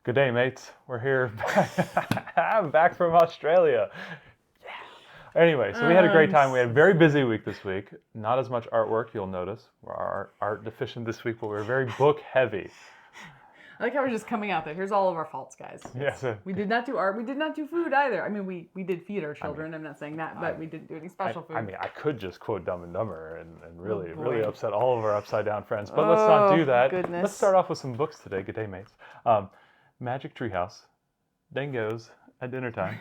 Good day, mates. We're here. I'm back from Australia. Yeah. Anyway, so we had a great time. We had a very busy week this week. Not as much artwork, you'll notice. We're art deficient this week, but we're very book heavy. I like how we're just coming out there. Here's all of our faults, guys. Yes. We did not do art. We did not do food either. I mean, we did feed our children. I'm not saying that, but we didn't do any special food. I mean, I could just quote Dumb and Dumber and really, boy. really upset all of our upside down friends, but let's not do that. Goodness. Let's start off with some books today. Good day, mates. Magic Treehouse, Dingoes at Dinner Time.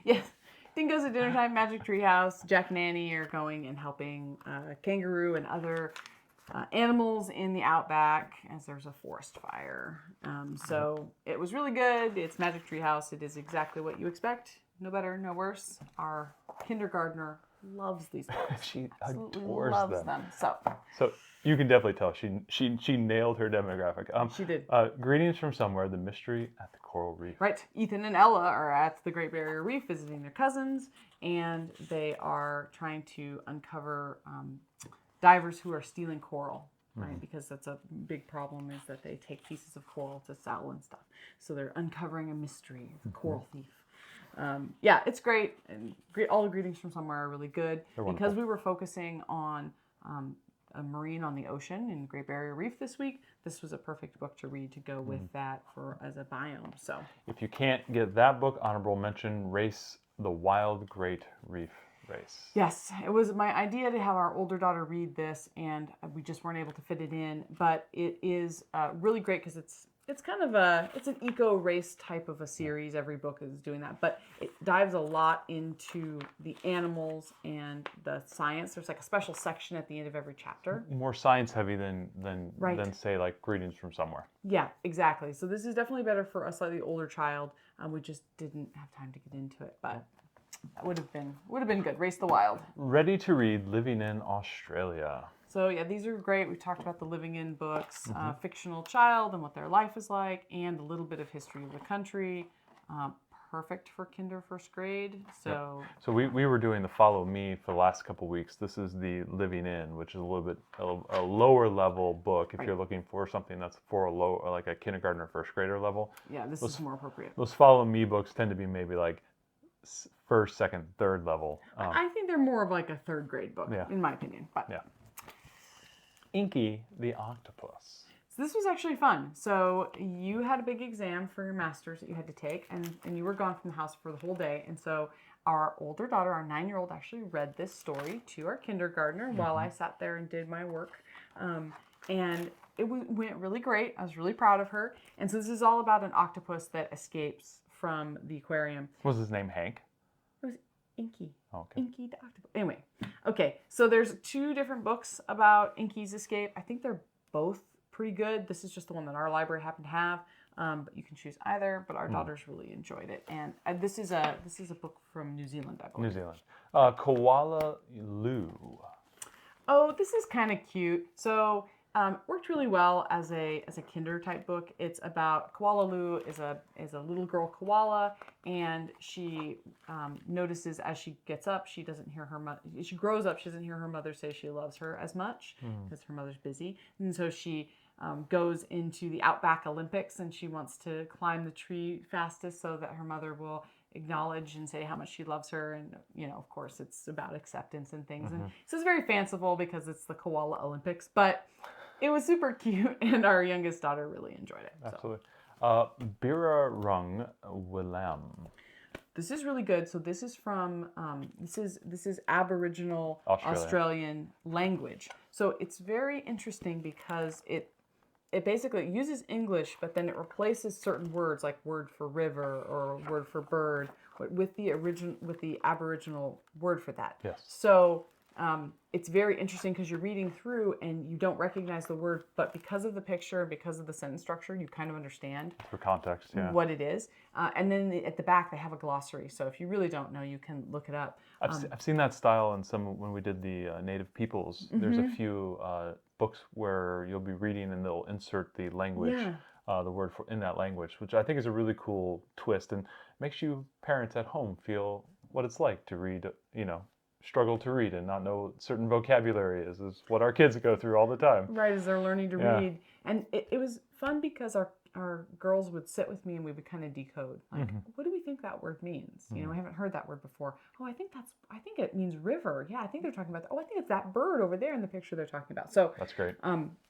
Yes. Dingoes at Dinner Time, Magic Treehouse. Jack and Annie are going and helping kangaroo and other animals in the outback as there's a forest fire. So it was really good. It's Magic Treehouse. It is exactly what you expect. No better, no worse. Our kindergartner loves these books. She Absolutely adores loves them. So you can definitely tell she nailed her demographic. She did. Greetings from Somewhere, the mystery at the coral reef. Right. Ethan and Ella are at the Great Barrier Reef visiting their cousins, and they are trying to uncover divers who are stealing coral, right? Because that's a big problem, is that they take pieces of coral to sell and stuff. So they're uncovering a mystery, the coral thief. Yeah, it's great. And all the greetings from somewhere are really good. Because we were focusing on a marine on the ocean in Great Barrier Reef this week, this was a perfect book to read to go with that as a biome. So if you can't get that book, honorable mention, Race the Wild Great Reef Race. Yes, it was my idea to have our older daughter read this, and we just weren't able to fit it in. But it is really great because it's kind of it's an eco race type of a series. Every book is doing that, but it dives a lot into the animals and the science. There's like a special section at the end of every chapter. More science heavy than say like Greetings from Somewhere. Yeah, exactly. So this is definitely better for a slightly older child. We just didn't have time to get into it, but that would have been good. Race the Wild. Ready to read, Living in Australia. So yeah, these are great. We've talked about the Living In books, fictional child and what their life is like, and a little bit of history of the country. Perfect for kinder first grade. So we were doing the Follow Me for the last couple weeks. This is the Living In, which is a little bit a lower level book if you're looking for something that's for a low, like a kindergarten or first grader level. Yeah, this is more appropriate. Those Follow Me books tend to be maybe like first, second, third level. I think they're more of like a third grade book, in my opinion. But yeah. Inky the Octopus. So this was actually fun. So you had a big exam for your master's that you had to take, and you were gone from the house for the whole day. And so our older daughter, our 9-year-old, actually read this story to our kindergartner while I sat there and did my work. And it went really great. I was really proud of her. And so this is all about an octopus that escapes from the aquarium. Was his name Hank? It was Inky. Okay. Inky the octopus. Anyway, okay. So there's 2 different books about Inky's escape. I think they're both pretty good. This is just the one that our library happened to have, but you can choose either. But our daughters really enjoyed it, and this is a book from New Zealand, I believe. New Zealand. Koala Lou. Oh, this is kind of cute. So worked really well as a kinder type book. It's about Koala Lou is a little girl koala, and she notices as she gets up, she doesn't hear her mother. She grows up, she doesn't hear her mother say she loves her as much because her mother's busy, and so she goes into the Outback Olympics, and she wants to climb the tree fastest so that her mother will acknowledge and say how much she loves her. And of course it's about acceptance and things, and so it's very fanciful because it's the Koala Olympics, but it was super cute, and our youngest daughter really enjoyed it. Absolutely. Bira Rung Willam. This is really good. So this is from this is Aboriginal Australian language. So it's very interesting because it basically uses English, but then it replaces certain words like word for river or word for bird with the Aboriginal word for that. Yes. So it's very interesting because you're reading through and you don't recognize the word, but because of the picture and because of the sentence structure, you kind of understand For context, yeah. what it is. And then at the back, they have a glossary. So if you really don't know, you can look it up. I've seen that style in when we did the Native Peoples. There's a few books where you'll be reading and they'll insert the language, the word in that language, which I think is a really cool twist and makes you parents at home feel what it's like to read, struggle to read and not know certain vocabulary is what our kids go through all the time. Right, as they're learning to read. And it was fun because our our girls would sit with me and we would kind of decode, like, what do we think that word means? You know, I haven't heard that word before. Oh, I think it means river. Yeah, I think they're talking about that. Oh, I think it's that bird over there in the picture they're talking about. So That's great.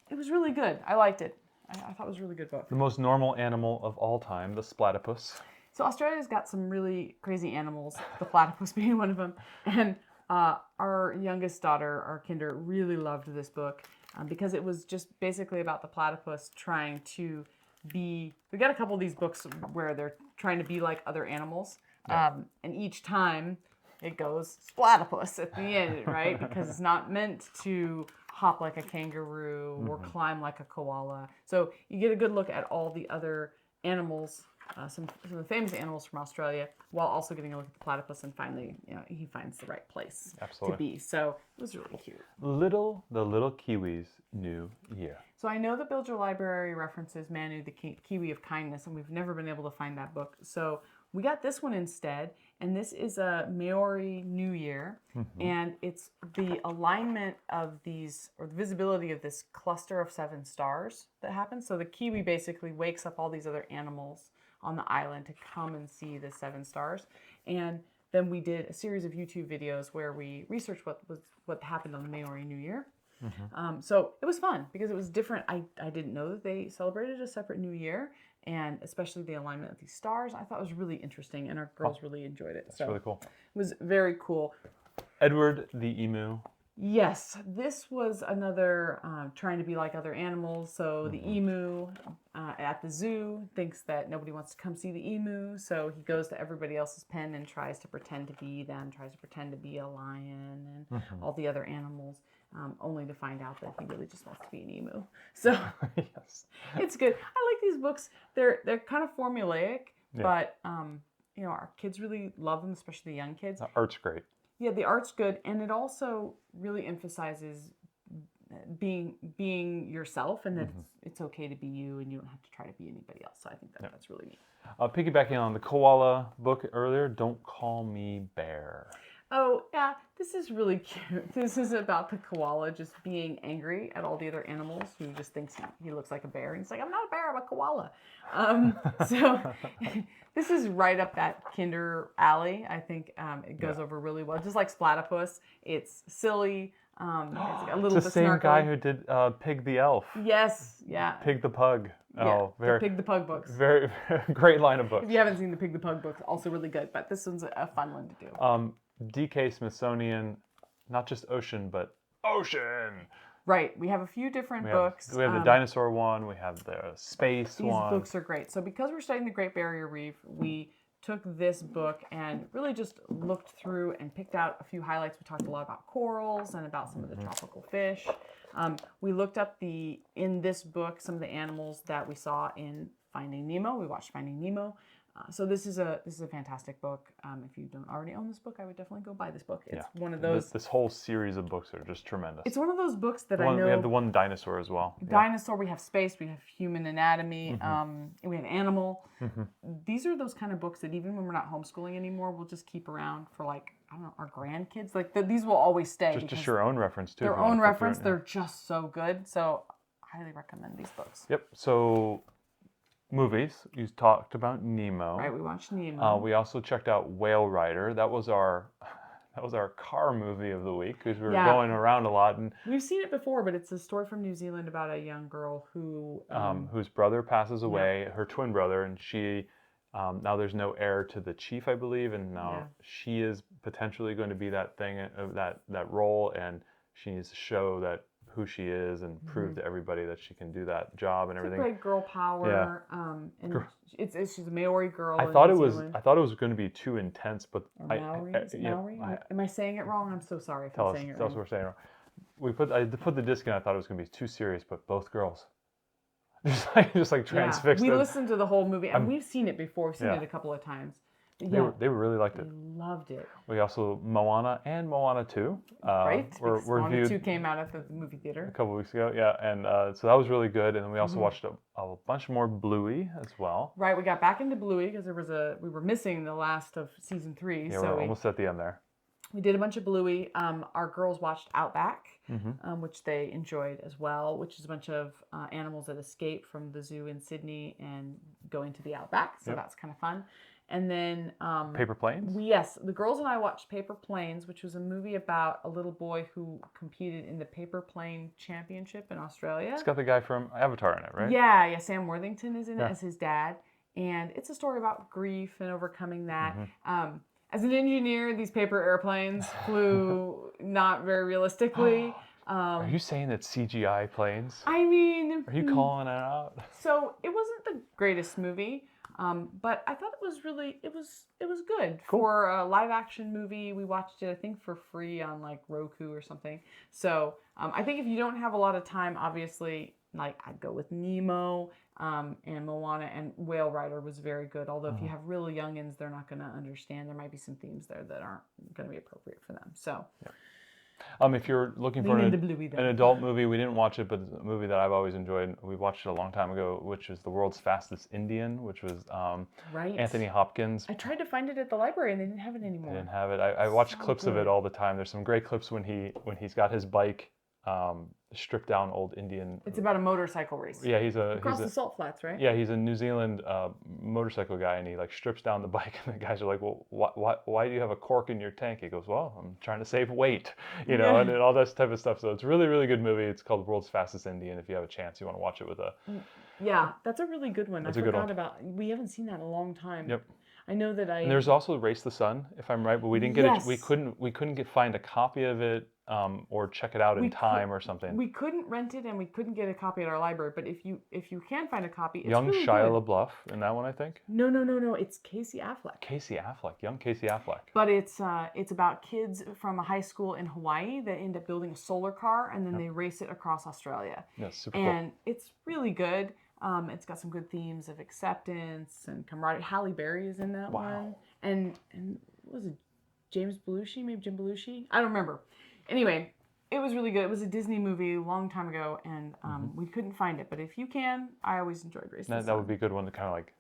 it was really good. I liked it. I thought it was a really good book. The most normal animal of all time, the platypus. So Australia's got some really crazy animals, the platypus being one of them. And our youngest daughter, our kinder, really loved this book because it was just basically about the platypus trying to be. We got a couple of these books where they're trying to be like other animals, and each time it goes platypus at the end, right? Because it's not meant to hop like a kangaroo or climb like a koala. So you get a good look at all the other animals, some of the famous animals from Australia, while also getting a look at the platypus, and finally, he finds the right place to be. So it was really cute. The little Kiwis New Year. So I know that Build Your Library references Manu, the Kiwi of Kindness, and we've never been able to find that book. So we got this one instead, and this is a Maori New Year, and it's the alignment of these, or the visibility of this cluster of 7 stars that happens. So the Kiwi basically wakes up all these other animals on the island to come and see the 7 stars. And then we did a series of YouTube videos where we researched what happened on the Maori New Year. So it was fun because it was different. I didn't know that they celebrated a separate New Year, and especially the alignment of these stars. I thought it was really interesting, and our girls really enjoyed it. That's really cool. It was very cool. Edward the Emu. Yes, this was another trying to be like other animals. So the emu at the zoo thinks that nobody wants to come see the emu. So he goes to everybody else's pen and tries to pretend to be them, tries to pretend to be a lion and all the other animals, only to find out that he really just wants to be an emu. So Yes. It's good. I like these books. They're kind of formulaic, but our kids really love them, especially the young kids. The art's great. Yeah, the art's good, and it also really emphasizes being yourself, and that it's okay to be you, and you don't have to try to be anybody else. So I think that's really neat. Piggybacking on the koala book earlier, Don't Call Me Bear. Oh, yeah, this is really cute. This is about the koala just being angry at all the other animals who just thinks he looks like a bear. And he's like, I'm not a bear, I'm a koala. So this is right up that kinder alley. I think it goes over really well. Just like Platypus, it's silly. It's a little it's the bit same snarkly. guy who did Pig the Elf. Yes, yeah. Pig the Pug. Yeah, the Pig the Pug books. Very, very great line of books. If you haven't seen the Pig the Pug books, also really good. But this one's a fun one to do. DK Smithsonian, not just ocean, but ocean. Right. We have a few different books. We have the dinosaur one. We have the space one. These books are great. So because we're studying the Great Barrier Reef, we took this book and really just looked through and picked out a few highlights. We talked a lot about corals and about some of the tropical fish. We looked up in this book some of the animals that we saw in Finding Nemo. We watched Finding Nemo. So this is a fantastic book. If you don't already own this book, I would definitely go buy this book. It's one of those. This whole series of books are just tremendous. It's one of those books that I know. We have the one dinosaur as well. Dinosaur. We have space. We have human anatomy. We have animal. These are those kind of books that even when we're not homeschooling anymore, we'll just keep around for our grandkids. These will always stay. Just your own reference too. Their own reference. They're just so good. So I highly recommend these books. Yep. So. Movies. You talked about Nemo. Right, we watched Nemo. We also checked out Whale Rider. That was our car movie of the week because we were going around a lot. And we've seen it before, but it's a story from New Zealand about a young girl who whose brother passes away, her twin brother, and she now there's no heir to the chief, I believe, and now she is potentially going to be that thing, that role, and she needs to show that who she is and prove to everybody that she can do that job and everything. It's great girl power. And she's a Maori girl. I thought it was going to be too intense, but Maori. Am I saying it wrong? I'm so sorry if I'm saying it wrong. Tell us we're saying it wrong. I put the disc in. I thought it was going to be too serious, but both girls just like transfixed. We listened to the whole movie, and we've seen it before. We've seen it a couple of times. They really liked it. They loved it. We also Moana and Moana 2. Right. Moana 2 came out at the movie theater a couple weeks ago. Yeah, and so that was really good. And then we also watched a bunch more Bluey as well. Right. We got back into Bluey because we were missing the last of season 3. Yeah, we're almost at the end there. We did a bunch of Bluey. Our girls watched Outback, Mm-hmm. which they enjoyed as well, which is a bunch of animals that escape from the zoo in Sydney and go into the Outback. So Yep. that's kind of fun. And then Paper Planes? yes, the girls and I watched Paper Planes, which was a movie about a little boy who competed in the paper plane championship in Australia. It's got the guy from Avatar in it, right? Yeah, Sam Worthington is in it Yeah. as his dad, and it's a story about grief and overcoming that. Mm-hmm. As an engineer, these paper airplanes flew not very realistically. Are you saying that CGI planes? I mean, Are you calling it out? so it wasn't the greatest movie, but I thought it was really it was good Cool. for a live action movie. We watched it, I think, for free on like Roku or something. So I think if you don't have a lot of time, obviously, like I'd go with Nemo and Moana, and Whale Rider was very good. Although if you have really youngins, they're not going to understand. There might be some themes there that aren't going to be appropriate for them. So. Yeah. If you're looking for Lean an, into Bluey, then. an adult movie, we didn't watch it, but it's a movie that I've always enjoyed. We watched it a long time ago, which is The World's Fastest Indian, which was Right. Anthony Hopkins. I tried to find it at the library and they didn't have it I anymore. didn't have it. I watch So clips of good. it all the time. There's some great clips when he's got his bike, stripped down old Indian. It's about a motorcycle race. Yeah, Across the salt flats, right? Yeah, he's a New Zealand motorcycle guy, and he like strips down the bike, and the guys are like, "Well, why do you have a cork in your tank?" He goes, "Well, I'm trying to save weight, you know," and all that type of stuff. So it's a really, really good movie. It's called World's Fastest Indian. If you have a chance, you want to watch it with a. Yeah, that's a really good one. That's I a good forgot one. about. We haven't seen that in a long time. Yep. I know that I. And there's also Race the Sun, if I'm right, but we didn't get Yes. it. We couldn't find a copy of it or check it out in time or something. We couldn't rent it and we couldn't get a copy at our library. But if you can find a copy, it's Young really Shia good. LaBeouf in that one, I think. No. It's Casey Affleck. Casey Affleck, young Casey Affleck. But it's about kids from a high school in Hawaii that end up building a solar car and then they race it across Australia. Yeah, super And it's really good. It's got some good themes of acceptance and camaraderie. Halle Berry is in that one. And what was it James Belushi? Maybe Jim Belushi? I don't remember. Anyway, it was really good. It was a Disney movie a long time ago, and we couldn't find it. But if you can, I always enjoyed Race. That would be a good one to kind of like,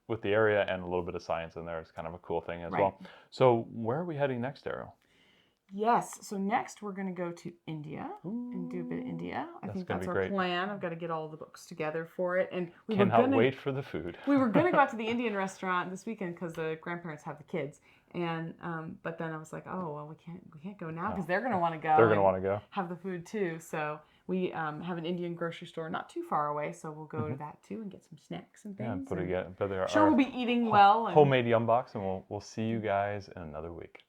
with the area and a little bit of science in there, is kind of a cool thing as Right. well. So where are we heading next, Ariel? Yes. So next we're going to go to India and do a bit of India. I think gonna that's be our great. plan. I've got to get all the books together for it, and we Cannot were gonna wait for the food. we were gonna go out to the Indian restaurant this weekend because the grandparents have the kids, and but then I was like, oh well, we can't go now because they're gonna want to go. They're gonna and want to go. have the food too. So we have an Indian grocery store not too far away, so we'll go to that too and get some snacks and things. Yeah, and put sure, our we'll be eating well. And homemade yum box, and we'll see you guys in another week.